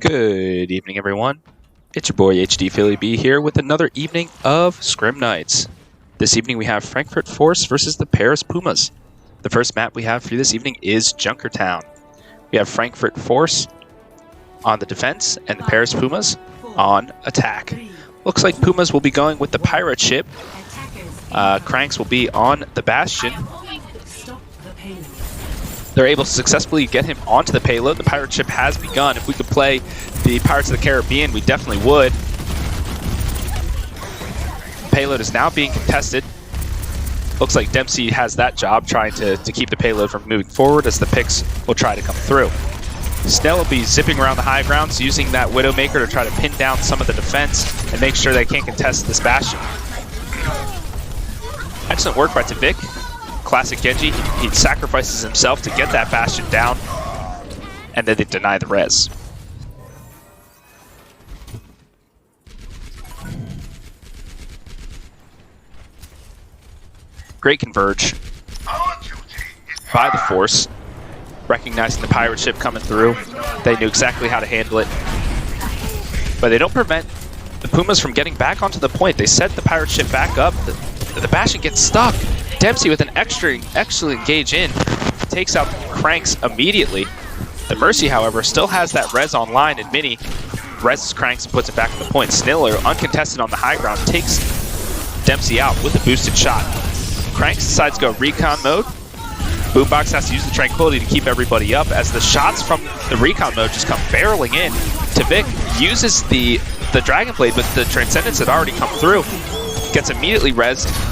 Good evening, everyone. It's your boy HDPhillyB here with another evening of Scrim Nights. This evening we have Frankfurt Force versus the Paris Pumas. The first map we have for you this evening is Junkertown. We have Frankfurt Force on the defense and the Paris Pumas on attack. Looks like Pumas will be going with the pirate ship. Cranks will be on the Bastion. They're able to successfully get him onto the payload. The pirate ship has begun. If we could play the Pirates of the Caribbean, we definitely would. The payload is now being contested. Looks like Dempsey has that job, trying to keep the payload from moving forward as the picks will try to come through. Snell will be zipping around the high grounds, using that Widowmaker to try to pin down some of the defense and make sure they can't contest this Bastion. Excellent work by Tavik. Classic Genji. He sacrifices himself to get that Bastion down, and then they deny the res. Great converge by the Force, recognizing the pirate ship coming through. They knew exactly how to handle it, but they don't prevent the Pumas from getting back onto the point. They set the pirate ship back up. The Bastion gets stuck. Dempsey with an excellent engage in takes out Cranks immediately. The Mercy, however, still has that res online, and Mini reses Cranks and puts it back on the point. Sniller, uncontested on the high ground, takes Dempsey out with a boosted shot. Cranks decides to go recon mode. Boombox has to use the Tranquility to keep everybody up as the shots from the recon mode just come barreling in. Tavik uses the Dragon Blade, but the Transcendence had already come through. Gets immediately rezzed.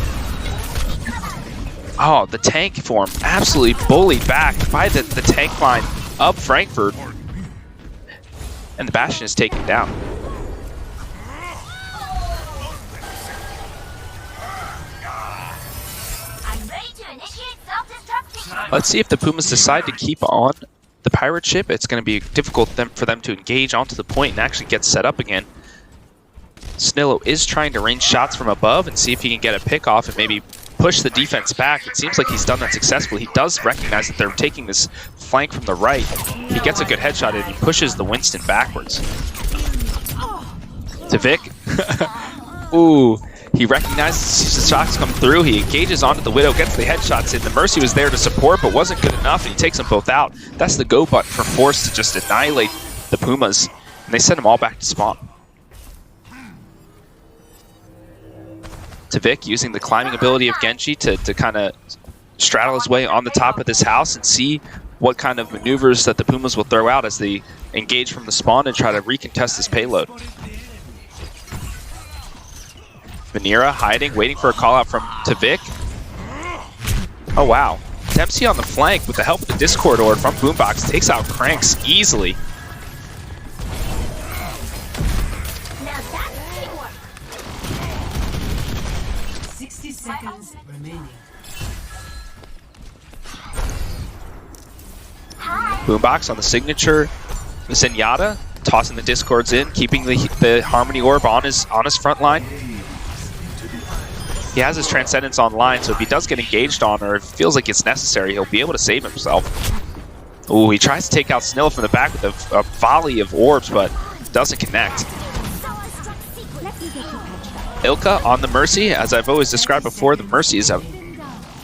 Oh, the tank form absolutely bullied back by the tank line of Frankfurt. And the Bastion is taken down. Let's see if the Pumas decide to keep on the pirate ship. It's going to be difficult for them to engage onto the point and actually get set up again. Snillo is trying to range shots from above and see if he can get a pick off and maybe push the defense back. It seems like he's done that successfully. He does recognize that they're taking this flank from the right. He gets a good headshot and he pushes the Winston backwards. Tavik. Ooh. He recognizes the shots come through. He engages onto the Widow, gets the headshots in. The Mercy was there to support, but wasn't good enough, and he takes them both out. That's the go button for Force to just annihilate the Pumas, and they send them all back to spawn. Tavik using the climbing ability of Genji to kind of straddle his way on the top of this house and see what kind of maneuvers that the Pumas will throw out as they engage from the spawn and try to recontest this payload. Vanera hiding, waiting for a call out from Tavik. Oh wow. Dempsey on the flank with the help of the Discord Orb from Boombox takes out Cranks easily. Seconds remaining. Boombox on the signature Zenyatta, tossing the Discords in, keeping the Harmony Orb on his front line. He has his Transcendence online, so if he does get engaged on, or if it feels like it's necessary, he'll be able to save himself. Ooh, he tries to take out Snell from the back with a volley of orbs, but doesn't connect. Ilka on the Mercy. As I've always described before, the Mercy is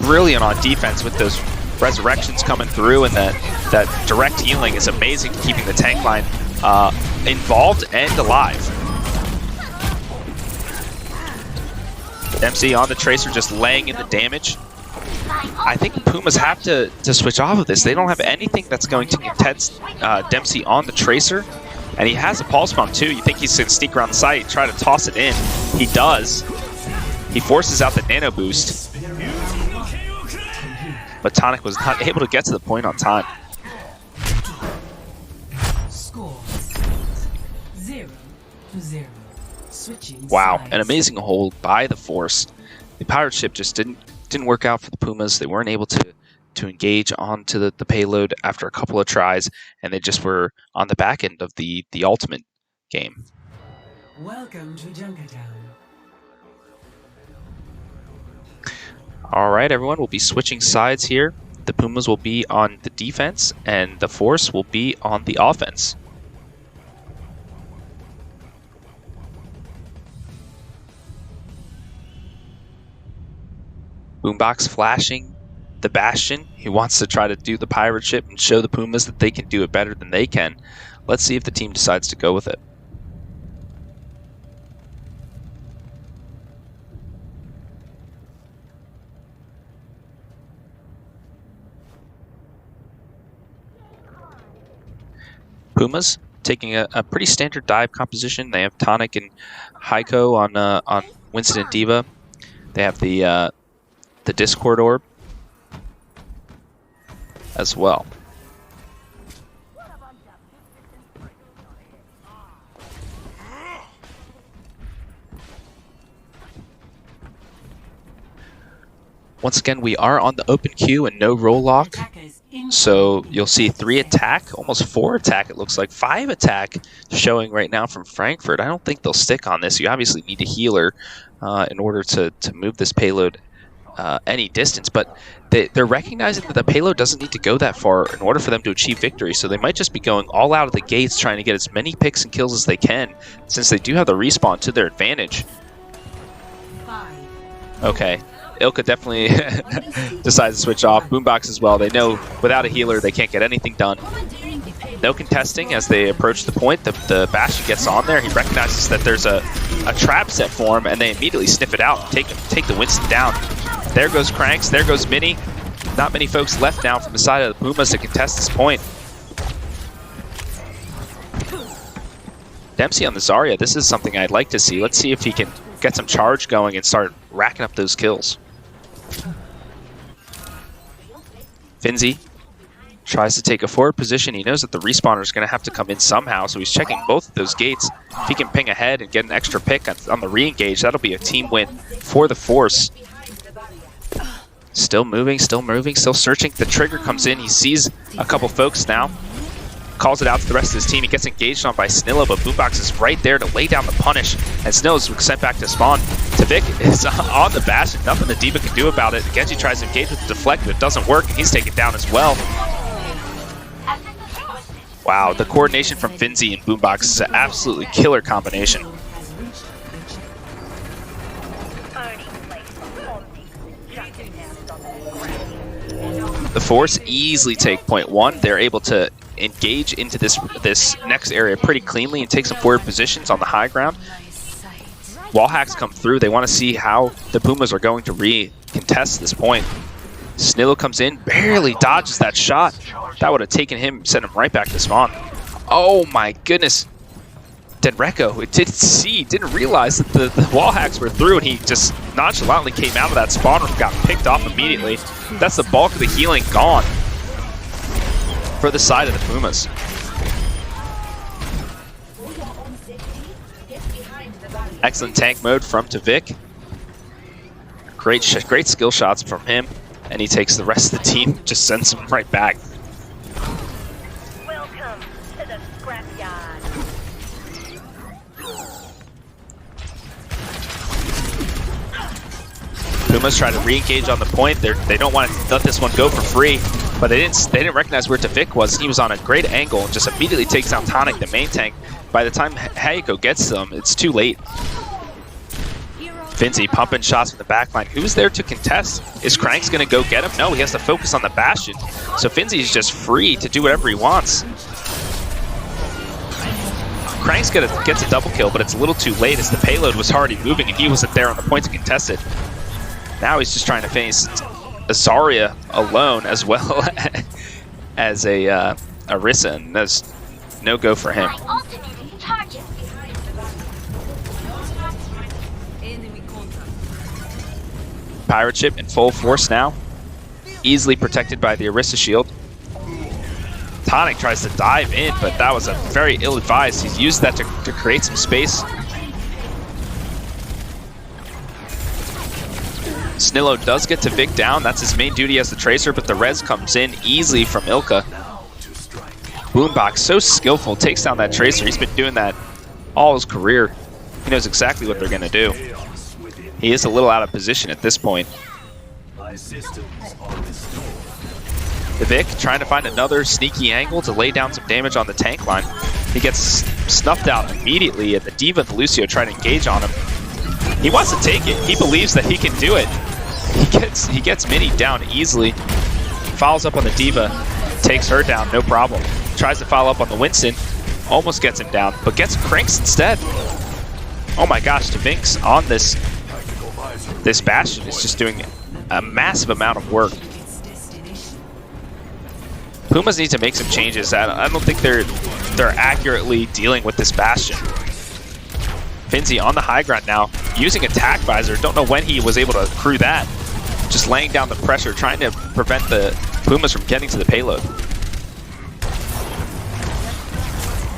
brilliant on defense with those resurrections coming through, and that direct healing is amazing, keeping the tank line involved and alive. Dempsey on the Tracer, just laying in the damage. I think the Pumas have to switch off of this. They don't have anything that's going to contest Dempsey on the Tracer. And he has a Pulse Bomb too. You think he's going to sneak around the site, try to toss it in. He does. He forces out the Nano Boost. But Tonic was not able to get to the point on time. Score 0-0. Switching Wow, sides. an amazing hold by the Force. The pirate ship just didn't work out for the Pumas. They weren't able to engage onto the payload after a couple of tries, and they just were on the back end of the ultimate game. Welcome to Junkertown. All right, everyone, we'll be switching sides here. The Pumas will be on the defense, and the Force will be on the offense. Boombox flashing the Bastion. He wants to try to do the pirate ship and show the Pumas that they can do it better than they can. Let's see if the team decides to go with it. Pumas taking a pretty standard dive composition. They have Tonic and Heiko on Winston and D.Va. They have the Discord Orb as well. Once again, we are on the open queue and no roll lock. So you'll see 3 attack, almost 4 attack, it looks like 5 attack showing right now from Frankfurt. I don't think they'll stick on this. You obviously need a healer in order to move this payload any distance, but they're recognizing that the payload doesn't need to go that far in order for them to achieve victory. So they might just be going all out of the gates trying to get as many picks and kills as they can, since they do have the respawn to their advantage. Okay. Ilka definitely decides to switch off. Boombox as well. They know without a healer they can't get anything done. No contesting as they approach the point. The Bastion gets on there. He recognizes that there's a trap set for him, and they immediately sniff it out and take the Winston down. There goes Cranks. There goes Mini. Not many folks left now from the side of the Pumas to contest this point. Dempsey on the Zarya. This is something I'd like to see. Let's see if he can get some charge going and start racking up those kills. Finzi tries to take a forward position. He knows that the respawner is going to have to come in somehow, so he's checking both of those gates. If he can ping ahead and get an extra pick on the re-engage, that'll be a team win for the Force. Still moving, still searching. The trigger comes in. He sees a couple folks now. Calls it out to the rest of his team. He gets engaged on by Snilla, but Boombox is right there to lay down the punish. And Snilla's sent back to spawn. Tavik is on the Bastion. Nothing that D.Va can do about it. Genji tries to engage with the deflect, but it doesn't work. And he's taken down as well. Wow, the coordination from Finzi and Boombox is an absolutely killer combination. The Force easily take point 1. They're able to engage into this next area pretty cleanly and take some forward positions on the high ground. Wall hacks come through. They want to see how the Pumas are going to re-contest this point. Snillo comes in, barely dodges that shot. That would have taken him, sent him right back to spawn. Oh my goodness. Denreko, it didn't realize that the wall hacks were through, and he just nonchalantly came out of that spawn and got picked off immediately. That's the bulk of the healing gone for the side of the Pumas. Excellent tank mode from Tavik. Great skill shots from him, and he takes the rest of the team, just sends them right back. Welcome to the scrapyard. Pumas try to re-engage on the point. They don't want to let this one go for free, but they didn't recognize where Tavik was. He was on a great angle and just immediately takes down Tonic, the main tank. By the time Heiko gets them, it's too late. Finzi pumping shots from the backline. Who's there to contest? Is Cranks going to go get him? No, he has to focus on the Bastion. So Finzi is just free to do whatever he wants. Cranks gets a double kill, but it's a little too late as the payload was already moving and he wasn't there on the point to contest it. Now he's just trying to face a Zarya alone as well as a Orisa, and there's no go for him. Pirate ship in full force now, easily protected by the Orisa shield. Tonic tries to dive in, but that was a very ill-advised. He's used that to create some space. Snillo does get Tavik down. That's his main duty as the Tracer, but the res comes in easily from Ilka. Boombox, so skillful, takes down that Tracer. He's been doing that all his career. He knows exactly what they're going to do. He is a little out of position at this point. Tavik trying to find another sneaky angle to lay down some damage on the tank line. He gets snuffed out immediately, and the D.Va and the Lucio try to engage on him. He wants to take it. He believes that he can do it. He gets Mini down easily. Follows up on the D.Va, takes her down, no problem. Tries to follow up on the Winston, almost gets him down, but gets Cranks instead. Oh my gosh, Devinx on this Bastion is just doing a massive amount of work. Pumas need to make some changes. I don't think they're accurately dealing with this Bastion. Finzi on the high ground now, using attack visor. Don't know when he was able to accrue that. Just laying down the pressure, trying to prevent the Pumas from getting to the payload.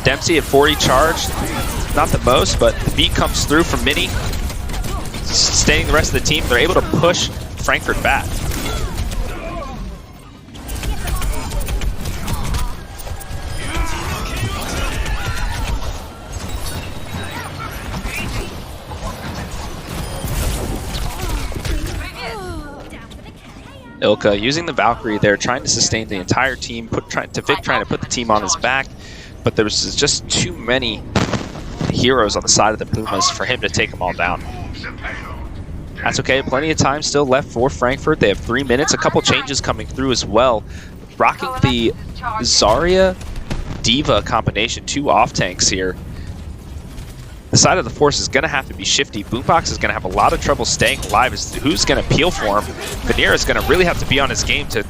Dempsey at 40 charge, not the most, but the beat comes through from Mini. Sustaining the rest of the team, they're able to push Frankfurt back. Ilka using the Valkyrie there, trying to sustain the entire team, trying to put the team on his back, but there was just too many heroes on the side of the Pumas for him to take them all down. That's okay, plenty of time still left for Frankfurt. They have 3 minutes, a couple changes coming through as well. Rocking the Zarya D.Va combination, 2 off tanks here. The side of the Force is going to have to be shifty. Boombox is going to have a lot of trouble staying alive. Who's going to peel for him? Vanilla is going to really have to be on his game to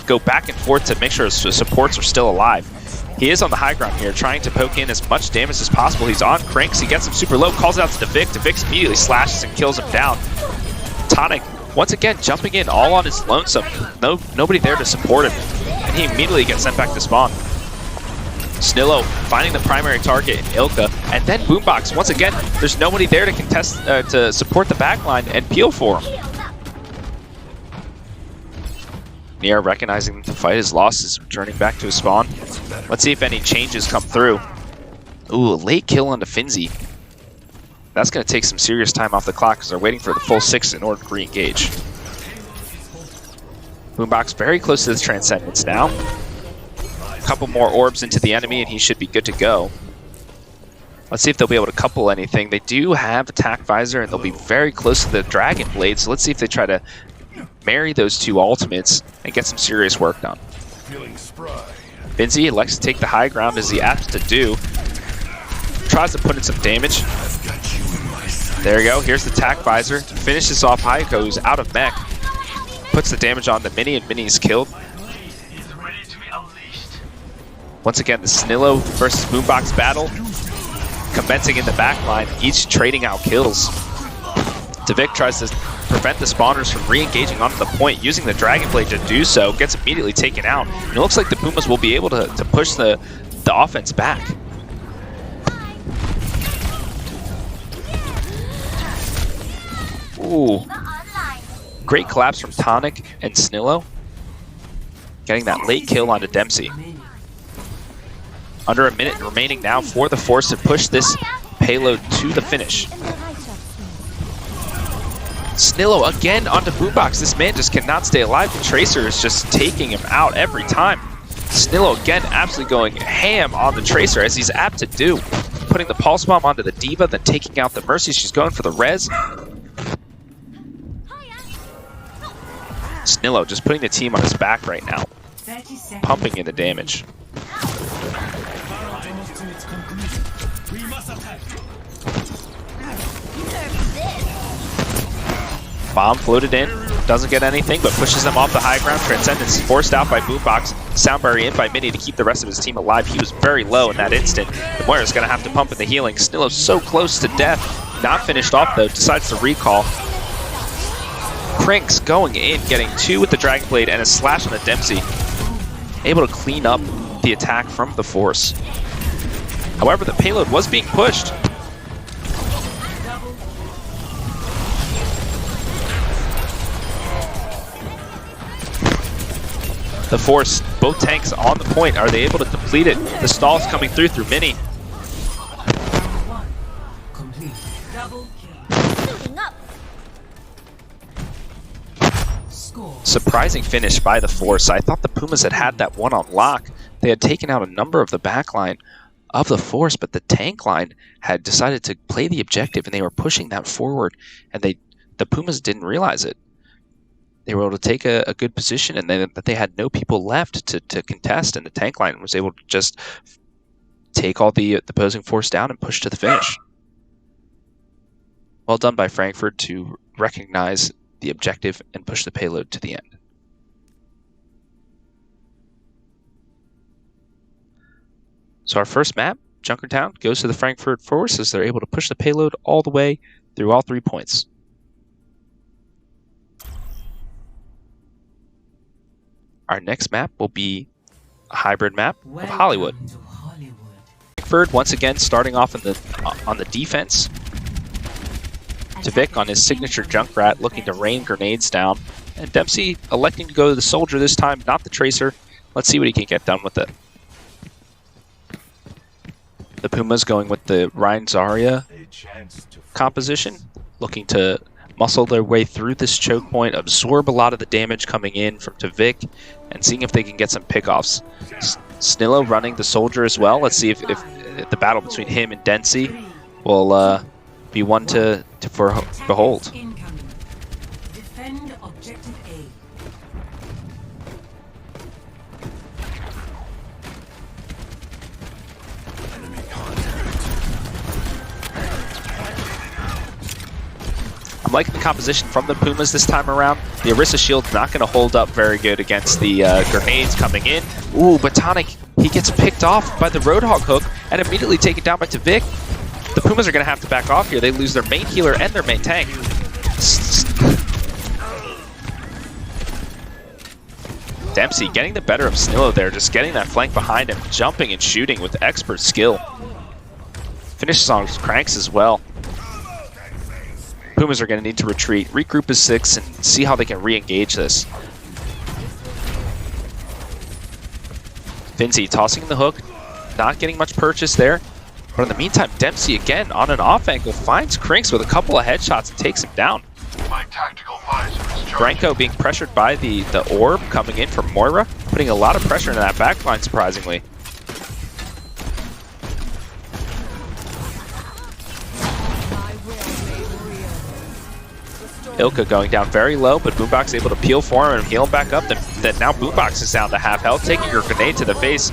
go back and forth to make sure his supports are still alive. He is on the high ground here, trying to poke in as much damage as possible. He's on Cranks. He gets him super low, calls it out to Devic. Devic immediately slashes and kills him down. Tonic, once again, jumping in all on his lonesome. Nobody there to support him. And he immediately gets sent back to spawn. Snillo finding the primary target in Ilka, and then Boombox. Once again, there's nobody there to contest, to support the backline and peel for him. Nia recognizing the fight is lost is returning back to his spawn. Let's see if any changes come through. Ooh, a late kill onto Finzi. That's going to take some serious time off the clock because they're waiting for the full 6 in order to re-engage. Boombox very close to the Transcendence now. Couple more orbs into the enemy and he should be good to go. Let's see if they'll be able to couple anything. They do have attack visor and they'll be very close to the Dragon Blade, so let's see if they try to marry those 2 ultimates and get some serious work done. Finzi elects to take the high ground as he asked to do. Tries to put in some damage. There you go, here's the attack visor. Finishes off Hayako, who's out of mech. Puts the damage on the Mini and Mini's killed. Once again, the Snillo versus Boombox battle commencing in the backline, each trading out kills. Devic tries to prevent the spawners from re-engaging onto the point, using the Dragon Blade to do so, gets immediately taken out. And it looks like the Pumas will be able to push the offense back. Ooh. Great collapse from Tonic and Snillo. Getting that late kill onto Dempsey. Under a minute remaining now for the Force to push this payload to the finish. Snillo again onto Boombox. This man just cannot stay alive. The Tracer is just taking him out every time. Snillo again absolutely going ham on the Tracer as he's apt to do. Putting the Pulse Bomb onto the D.Va, then taking out the Mercy. She's going for the res. Snillo just putting the team on his back right now. Pumping in the damage. Bomb floated in, doesn't get anything, but pushes them off the high ground. Transcendence forced out by Boombox. Soundberry in by Mini to keep the rest of his team alive. He was very low in that instant. The Moira's going to have to pump in the healing. Snillo's so close to death. Not finished off, though. Decides to recall. Cranks going in, getting 2 with the Dragon Blade and a slash on the Dempsey. Able to clean up the attack from the Force. However, the payload was being pushed. The Force, both tanks on the point. Are they able to deplete it? The stall's coming through Mini. Surprising finish by the Force. I thought the Pumas had that one on lock. They had taken out a number of the backline of the Force, but the tank line had decided to play the objective and they were pushing that forward, and the Pumas didn't realize it. they were able to take a good position, and that they had no people left to contest, and the tank line was able to just take all the opposing force down and push to the finish. Well done by Frankfurt to recognize the objective and push the payload to the end. So our first map, Junkertown, goes to the Frankfurt Force as they're able to push the payload all the way through all 3 points. Our next map will be a hybrid map of Hollywood. Frankfurt once again starting off on the defense. Vic on his signature Junkrat looking to rain grenades down. And Dempsey electing to go to the soldier this time, not the tracer. Let's see what he can get done with it. The Pumas going with the Ryan Zarya composition, looking to muscle their way through this choke point, absorb a lot of the damage coming in from Vic, and seeing if they can get some pickoffs. Snillo running the soldier as well. Let's see if the battle between him and Dempsey will be one to behold. Defend objective A. I'm liking the composition from the Pumas this time around. The Orisa shield's not going to hold up very good against the grenades coming in. Ooh, but Tonic, he gets picked off by the Roadhog hook and immediately taken down by Vic. The Pumas are going to have to back off here. They lose their main healer and their main tank. Dempsey getting the better of Snillo there, just getting that flank behind him, jumping and shooting with expert skill. Finishes on his cranks as well. Pumas are going to need to retreat, regroup as 6, and see how they can re-engage this. Finzi tossing the hook, not getting much purchase there. But in the meantime, Dempsey again on an off angle finds Crinks with a couple of headshots and takes him down. Branko being pressured by the orb coming in from Moira, putting a lot of pressure into that backline surprisingly. Ilka going down very low, but Boombox able to peel for him and heal him back up. Then now Boombox is down to half health, taking her grenade to the face.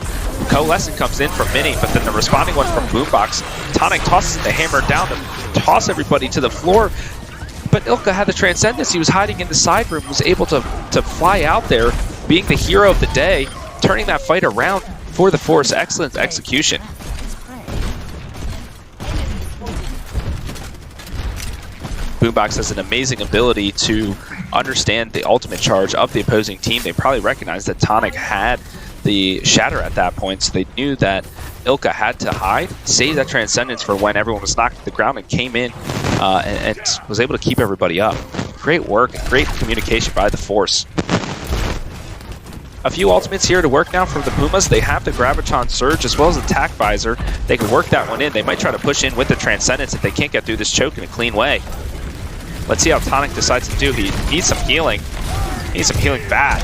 Coalescent comes in from Mini, but then the responding one from Boombox. Tonic tosses the hammer down to toss everybody to the floor. But Ilka had the Transcendence. He was hiding in the side room, was able to fly out there, being the hero of the day, turning that fight around for the Force. Excellent execution. Boombox has an amazing ability to understand the ultimate charge of the opposing team. They probably recognized that Tonic had the Shatter at that point, so they knew that Ilka had to hide, save that Transcendence for when everyone was knocked to the ground, and came in and was able to keep everybody up. Great work, great communication by the Force. A few ultimates here to work now for the Pumas. They have the Graviton Surge as well as Attack Visor. They can work that one in. They might try to push in with the Transcendence if they can't get through this choke in a clean way. Let's see how Tonic decides to do. He needs some healing. He needs some healing bad.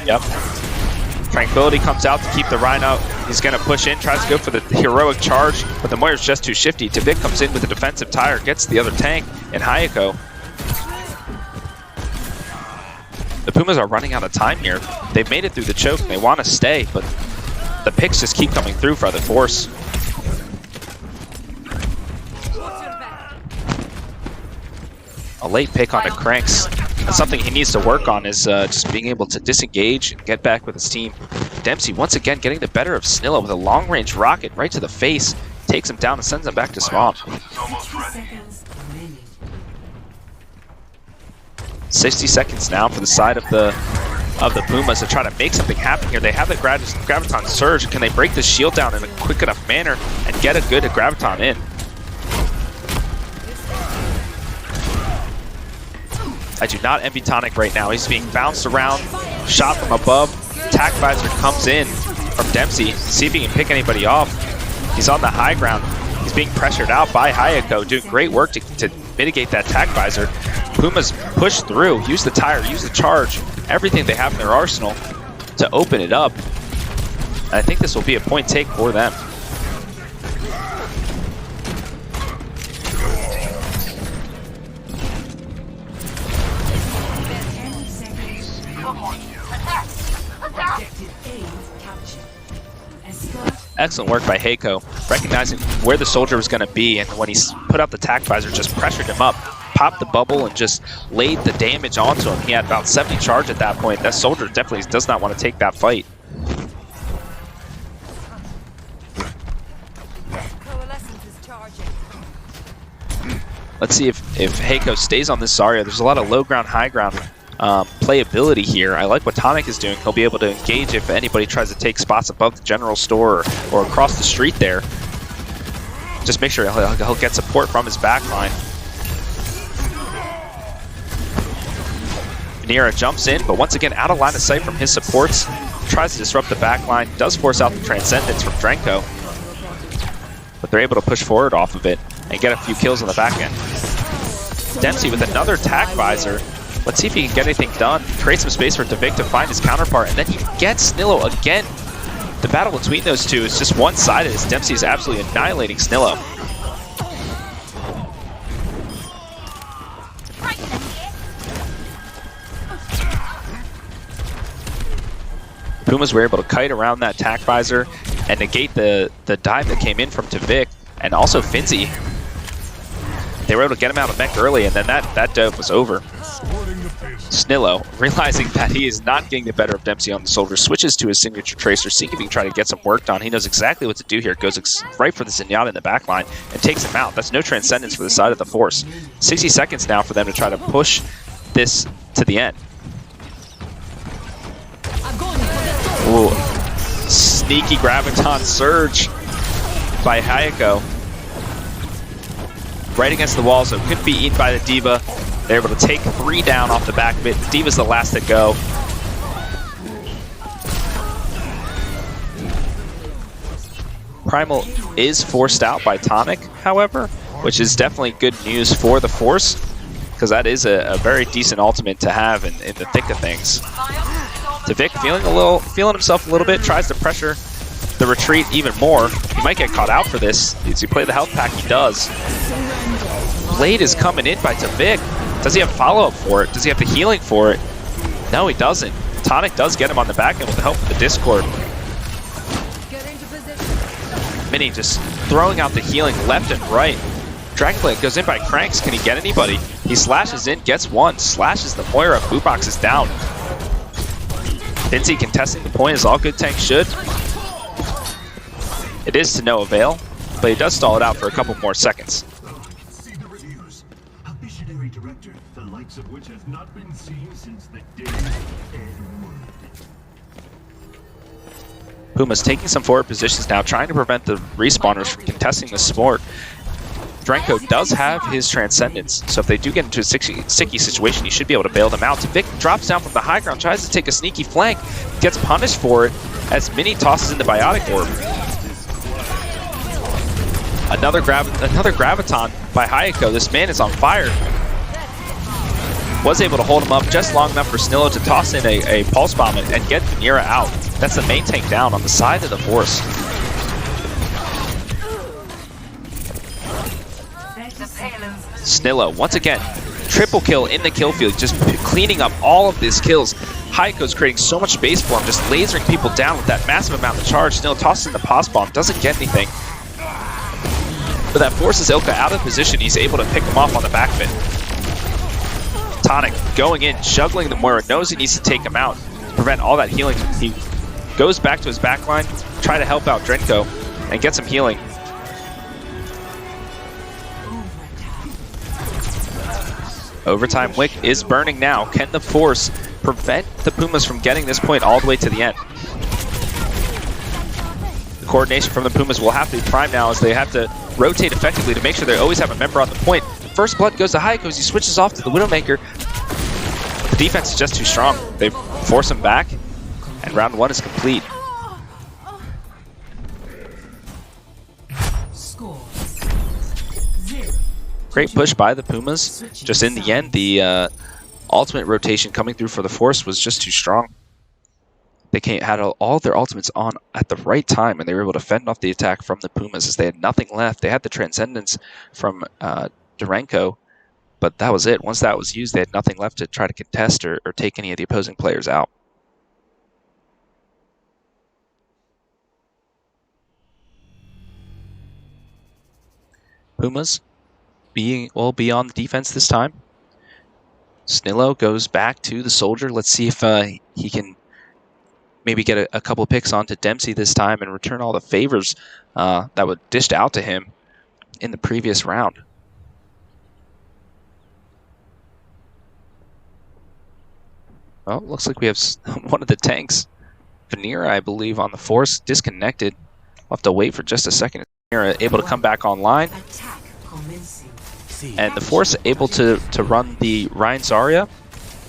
Yep. Tranquility comes out to keep the Rhino. He's going to push in, tries to go for the heroic charge, but the Moira's just too shifty. Vic comes in with a defensive tire, gets the other tank, and Hayako. The Pumas are running out of time here. They've made it through the choke, and they want to stay, but the picks just keep coming through for the Force. A late pick onto Cranks. That's something he needs to work on, is just being able to disengage and get back with his team. Dempsey once again getting the better of Snillo with a long-range rocket right to the face. Takes him down and sends him back to spawn. 60 seconds now for the side of the Pumas to try to make something happen here. They have the Graviton Surge. Can they break the shield down in a quick enough manner and get a good Graviton in? I do not envy Tonic right now. He's being bounced around, shot from above. Attack Visor comes in from Dempsey. See if he can pick anybody off. He's on the high ground. He's being pressured out by Hayako, doing great work to mitigate that Attack Visor. Pumas push through, use the tire, use the charge, everything they have in their arsenal to open it up. And I think this will be a point take for them. Objective A captured. Escort. Excellent work by Heiko, recognizing where the soldier was going to be, and when he put out the tac visor, just pressured him up, popped the bubble, and just laid the damage onto him. He had about 70 charge at that point. That soldier definitely does not want to take that fight. Coalescence is charging. Let's see if Heiko stays on this Zarya. There's a lot of low ground, high ground playability here. I like what Tonic is doing. He'll be able to engage if anybody tries to take spots above the general store or across the street there. Just make sure he'll get support from his backline. Nira jumps in, but once again out of line of sight from his supports. Tries to disrupt the backline, does force out the Transcendence from Drenko. But they're able to push forward off of it and get a few kills on the back end. Dempsey with another tac visor. Let's see if he can get anything done. Create some space for Tvik to find his counterpart, and then he gets Snillo again. The battle between those two is just one-sided as Dempsey is absolutely annihilating Snillo. Pumas were able to kite around that tac visor and negate the dive that came in from Tvik, and also Finzi. They were able to get him out of mech early, and then that dove was over. Snillo, realizing that he is not getting the better of Dempsey on the soldier, switches to his signature tracer, seeing if he can try to get some work done. He knows exactly what to do here. Goes right for the Zenyatta in the back line and takes him out. That's no Transcendence for the side of the Force. 60 seconds now for them to try to push this to the end. Ooh, sneaky Graviton Surge by Hayako. Right against the wall, so it couldn't be eaten by the D.Va. They're able to take 3 down off the back of it. The D.Va's the last to go. Primal is forced out by Tonic, however, which is definitely good news for the Force, because that is a very decent ultimate to have in the thick of things. Tvik feeling himself a little bit, tries to pressure the retreat even more. He might get caught out for this. As you play the health pack, he does. Blade is coming in by Tvik. Does he have follow-up for it? Does he have the healing for it? No, he doesn't. Tonic does get him on the back end with the help of the Discord. Mini just throwing out the healing left and right. Dragonblade goes in by Cranks. Can he get anybody? He slashes in, gets one, slashes the Moira. Boobox is down. Finzi contesting the point as all good tanks should. It is to no avail, but he does stall it out for a couple more seconds. See the reviews. A visionary director, the likes of which has not been seen since the day Edward. Puma's taking some forward positions now, trying to prevent the respawners from contesting the sport. Drenko does have his Transcendence, so if they do get into a sticky situation, he should be able to bail them out. Tvik drops down from the high ground, tries to take a sneaky flank, gets punished for it as Mini tosses in the Biotic Orb. Another Graviton by Hayako. This man is on fire. Was able to hold him up just long enough for Snillo to toss in a Pulse Bomb and get Nira out. That's the main tank down on the side of the Force. Snillo, once again, triple kill in the kill field, just cleaning up all of these kills. Hayako's creating so much space for him, just lasering people down with that massive amount of charge. Snillo tosses in the Pulse Bomb, doesn't get anything. But that forces Ilka out of position. He's able to pick him off on the back of it. Tonic going in, juggling the Moira, knows he needs to take him out to prevent all that healing. He goes back to his backline, try to help out Drenko, and get some healing. Overtime Wick is burning now. Can the Force prevent the Pumas from getting this point all the way to the end? The coordination from the Pumas will have to be prime now as they have to rotate effectively to make sure they always have a member on the point. First blood goes to Hayako as he switches off to the Widowmaker. The defense is just too strong. They force him back, and round 1 is complete. Score 0. Great push by the Pumas. Just in the end, the ultimate rotation coming through for the Force was just too strong. They had all their ultimates on at the right time, and they were able to fend off the attack from the Pumas as they had nothing left. They had the Transcendence from Durenko, but that was it. Once that was used, they had nothing left to try to contest or take any of the opposing players out. Pumas will be on the defense this time. Snillo goes back to the soldier. Let's see if he can maybe get a couple picks onto Dempsey this time and return all the favors that were dished out to him in the previous round. Well, looks like we have one of the tanks, Vanera, I believe, on the Force, disconnected. We'll have to wait for just a second. Vanera able to come back online. And the Force able to run the Rein Zarya.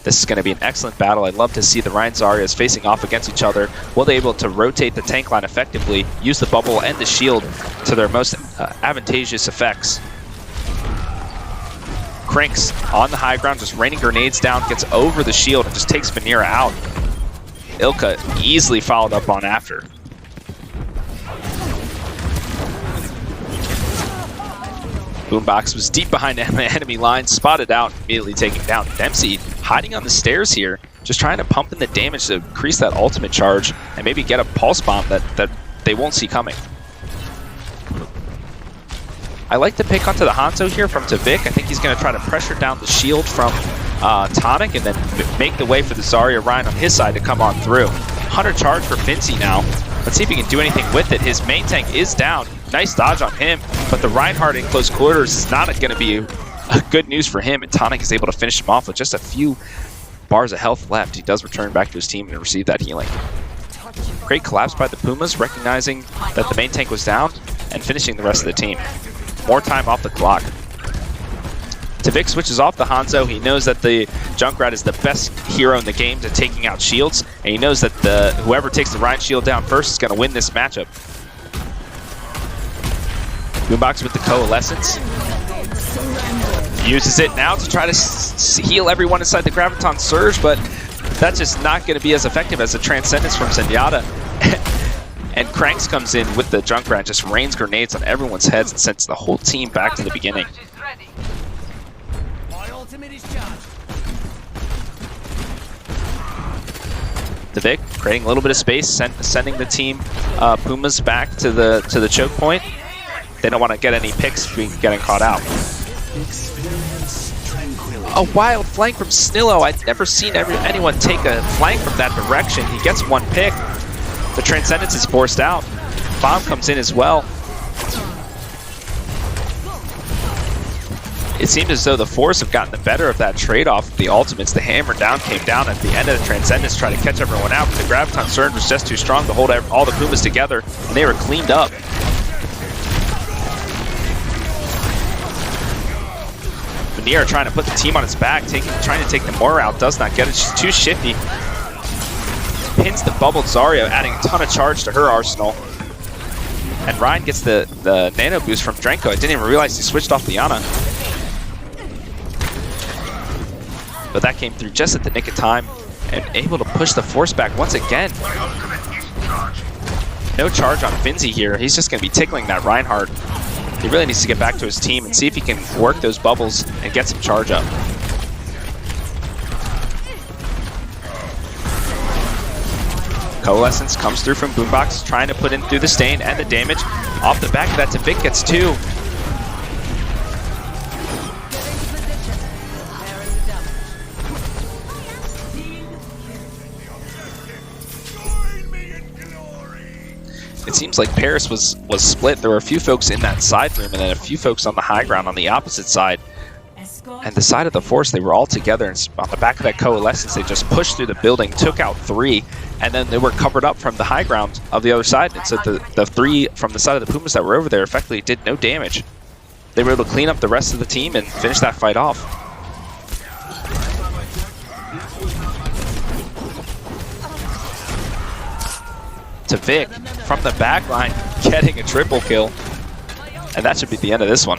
This is going to be an excellent battle. I'd love to see the Rein Zaryas facing off against each other. Will they able to rotate the tank line effectively, use the bubble and the shield to their most advantageous effects? Cranks on the high ground, just raining grenades down, gets over the shield and just takes Vanera out. Ilka easily followed up on after. Boombox was deep behind enemy lines, spotted out, immediately taken down. Dempsey hiding on the stairs here, just trying to pump in the damage to increase that ultimate charge and maybe get a pulse bomb that they won't see coming. I like the pick onto the Hanzo here from Tavik. I think he's going to try to pressure down the shield from Tonic and then make the way for the Zarya Rein on his side to come on through. 100 charge for Finzi now. Let's see if he can do anything with it. His main tank is down. Nice dodge on him, but the Reinhardt in close quarters is not going to be a good news for him, and Tonic is able to finish him off with just a few bars of health left. He does return back to his team and receive that healing. Great collapse by the Pumas, recognizing that the main tank was down and finishing the rest of the team. More time off the clock. Tavik switches off the Hanzo. He knows that the Junkrat is the best hero in the game to taking out shields, and he knows that whoever takes the Rein shield down first is going to win this matchup. Boombox with the Coalescence. Uses it now to try to heal everyone inside the Graviton Surge, but that's just not going to be as effective as the Transcendence from Zenyatta. And Cranks comes in with the Junkrat, just rains grenades on everyone's heads and sends the whole team back to the beginning. The Vic creating a little bit of space, sending the team Pumas back to the choke point. They don't want to get any picks getting caught out. A wild flank from Snillo. I'd never seen anyone take a flank from that direction. He gets one pick. The Transcendence is forced out. Bomb comes in as well. It seemed as though the Force have gotten the better of that trade-off. The ultimates, the hammer down came down at the end of the Transcendence, trying to catch everyone out, but the Graviton Surge was just too strong to hold all the Pumas together, and they were cleaned up. Vanera trying to put the team on his back, trying to take the Moira out, does not get it. She's too shifty. Pins the bubbled Zarya, adding a ton of charge to her arsenal. And Ryan gets the nano boost from Drenko. I didn't even realize he switched off Liana. But that came through just at the nick of time and able to push the Force back once again. No charge on Finzi here. He's just going to be tickling that Reinhardt. He really needs to get back to his team and see if he can work those bubbles and get some charge up. Coalescence comes through from Boombox, trying to put in through the stain and the damage. Off the back of that, Tavik gets two. It seems like Paris was split. There were a few folks in that side room and then a few folks on the high ground on the opposite side. And the side of the Force, they were all together. And on the back of that Coalescence, they just pushed through the building, took out three, and then they were covered up from the high ground of the other side. And so the three from the side of the Pumas that were over there effectively did no damage. They were able to clean up the rest of the team and finish that fight off. Tavik from the back line getting a triple kill. And that should be the end of this one.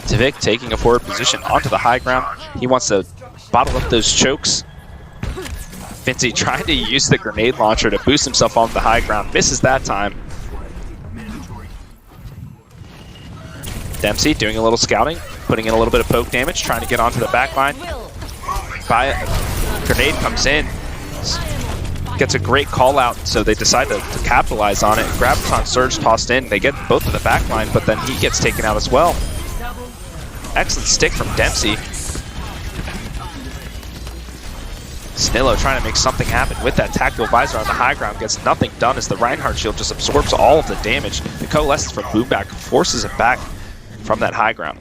Tavik taking a forward position onto the high ground. He wants to bottle up those chokes. Finzi trying to use the grenade launcher to boost himself onto the high ground. Misses that time. Dempsey doing a little scouting, putting in a little bit of poke damage, trying to get onto the back line. Grenade comes in, gets a great call out, so they decide to capitalize on it. Graviton Surge tossed in. They get both of the back line, but then he gets taken out as well. Excellent stick from Dempsey. Snillo trying to make something happen with that tactical visor on the high ground. Gets nothing done as the Reinhardt shield just absorbs all of the damage. The coalescence from Boomback forces him back from that high ground.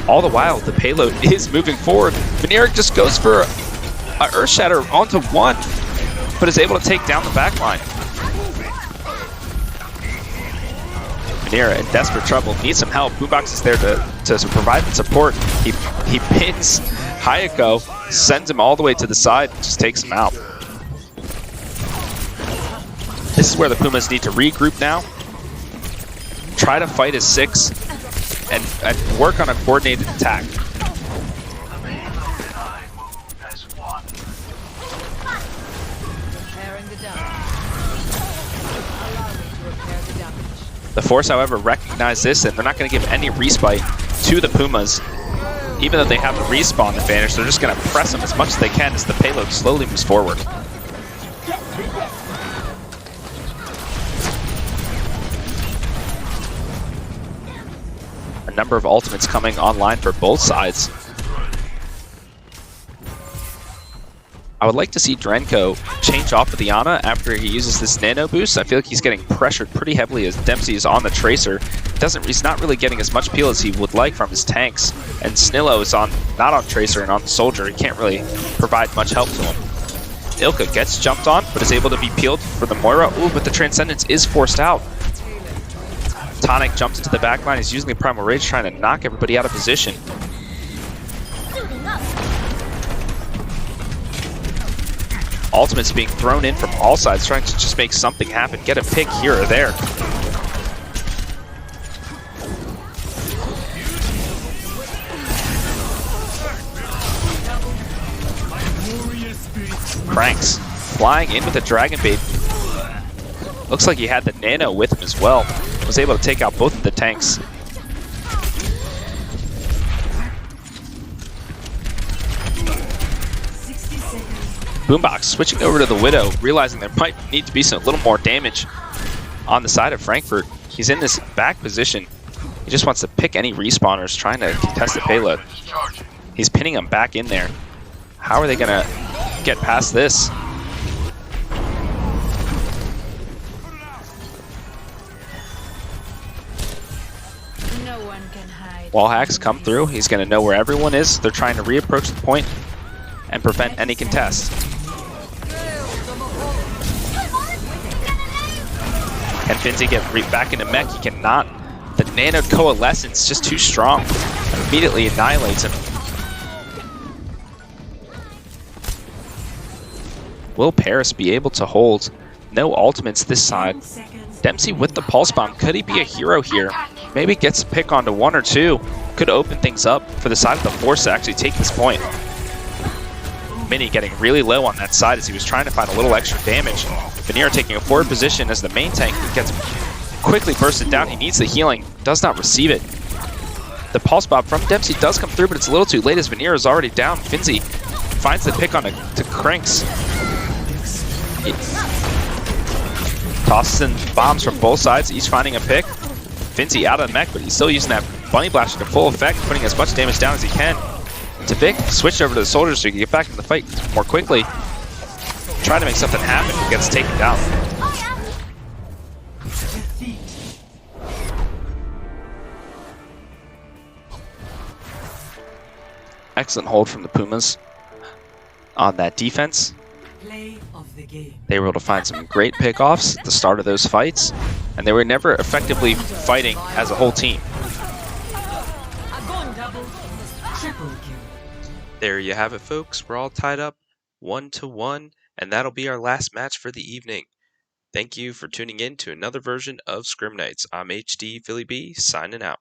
All the while, the payload is moving forward. Veneer just goes for a Earthshatter onto one, but is able to take down the back line. Veneer in desperate trouble, needs some help. Boombox is there to provide the support. He pins Hayako, sends him all the way to the side, and just takes him out. This is where the Pumas need to regroup now. Try to fight as 6 and work on a coordinated attack. The Force, however, recognize this, and they're not going to give any respite to the Pumas. Even though they have the respawn advantage, they're just going to press them as much as they can as the payload slowly moves forward. A number of ultimates coming online for both sides. I would like to see Drenko change off of the Ana after he uses this nano boost. I feel like he's getting pressured pretty heavily as Dempsey is on the Tracer. He's not really getting as much peel as he would like from his tanks. And Snillo is not on Tracer and on the Soldier. He can't really provide much help to him. Ilka gets jumped on, but is able to be peeled for the Moira. Ooh, but the Transcendence is forced out. Tonic jumps into the backline. He's using the Primal Rage, trying to knock everybody out of position. Ultimates being thrown in from all sides, trying to just make something happen, get a pick here or there. Cranks flying in with a Dragon Bait. Looks like he had the Nano with him as well. Was able to take out both of the tanks. Boombox switching over to the Widow, realizing there might need to be a little more damage on the side of Frankfurt. He's in this back position. He just wants to pick any respawners trying to contest the payload. He's pinning them back in there. How are they going to get past this? No one can hide. Wall hacks come through. He's going to know where everyone is. They're trying to reapproach the point and prevent any contest. Can Finzi get back into mech? He cannot. The Nano Coalescence just too strong. Immediately annihilates him. Will Paris be able to hold? No ultimates this side. Dempsey with the Pulse Bomb. Could he be a hero here? Maybe gets a pick onto 1 or 2. Could open things up for the side of the Force to actually take this point. Mini getting really low on that side as he was trying to find a little extra damage. Veneer taking a forward position as the main tank gets quickly bursted down. He needs the healing, does not receive it. The Pulse Bomb from Dempsey does come through, but it's a little too late as Veneer is already down. Finzi finds the pick on to Cranks. He tosses in bombs from both sides, each finding a pick. Finzi out of the mech, but he's still using that Bunny Blast to full effect, putting as much damage down as he can. Vic switched over to the Soldier so he can get back in the fight more quickly. Trying to make something happen, he gets taken down. Excellent hold from the Pumas on that defense. Play of the game. They were able to find some great pickoffs at the start of those fights, and they were never effectively fighting as a whole team. Triple kill. There you have it, folks. We're all tied up 1-1, and that'll be our last match for the evening. Thank you for tuning in to another version of Scrim Nights. I'm HDPhillyB, signing out.